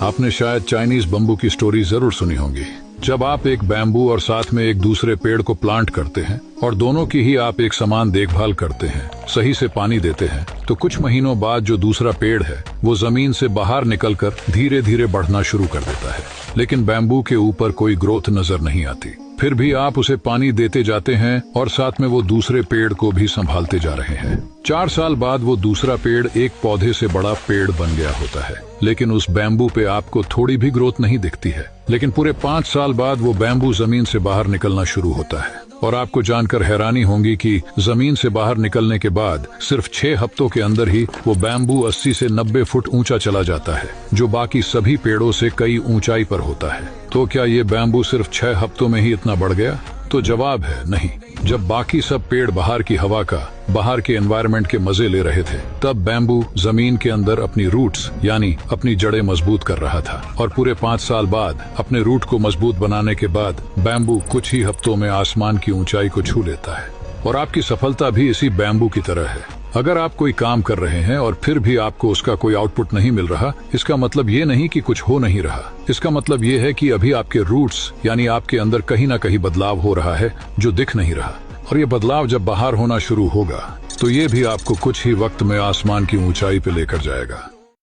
आपने शायद Chinese bamboo की स्टोरी जरूर सुनी होगी। जब आप एक बैम्बू और साथ में एक दूसरे पेड़ को प्लांट करते हैं और दोनों की ही आप एक समान देखभाल करते हैं, सही से पानी देते हैं, तो कुछ महीनों बाद जो दूसरा पेड़ है वो जमीन से बाहर निकलकर धीरे धीरे बढ़ना शुरू कर देता है। लेकिन बैम्बू के ऊपर कोई ग्रोथ नजर नहीं आती। फिर भी आप उसे पानी देते जाते हैं और साथ में वो दूसरे पेड़ को भी संभालते जा रहे हैं। 4 साल बाद वो दूसरा पेड़ एक पौधे से बड़ा पेड़ बन गया होता है, लेकिन उस बैम्बू पे आपको थोड़ी भी ग्रोथ नहीं दिखती है। लेकिन पूरे 5 साल बाद वो बैम्बू जमीन से बाहर निकलना शुरू होता है और आपको जानकर हैरानी होगी कि जमीन से बाहर निकलने के बाद सिर्फ 6 हफ्तों के अंदर ही वो बैम्बू 80 से 90 फुट ऊंचा चला जाता है, जो बाकी सभी पेड़ों से कई ऊंचाई पर होता है। तो क्या ये बैम्बू सिर्फ 6 हफ्तों में ही इतना बढ़ गया? तो जवाब है नहीं। जब बाकी सब पेड़ बाहर की हवा का, बाहर के एनवायरनमेंट के मजे ले रहे थे, तब बैम्बू जमीन के अंदर अपनी रूट्स यानी अपनी जड़ें मजबूत कर रहा था। और पूरे 5 साल बाद अपने रूट को मजबूत बनाने के बाद बैम्बू कुछ ही हफ्तों में आसमान की ऊंचाई को छू लेता है। और आपकी सफलता भी इसी बैम्बू की तरह है। अगर आप कोई काम कर रहे हैं और फिर भी आपको उसका कोई आउटपुट नहीं मिल रहा, इसका मतलब ये नहीं कि कुछ हो नहीं रहा। इसका मतलब ये है कि अभी आपके रूट्स यानी आपके अंदर कहीं ना कहीं बदलाव हो रहा है जो दिख नहीं रहा। और ये बदलाव जब बाहर होना शुरू होगा तो ये भी आपको कुछ ही वक्त में आसमान की ऊंचाई पे लेकर जाएगा।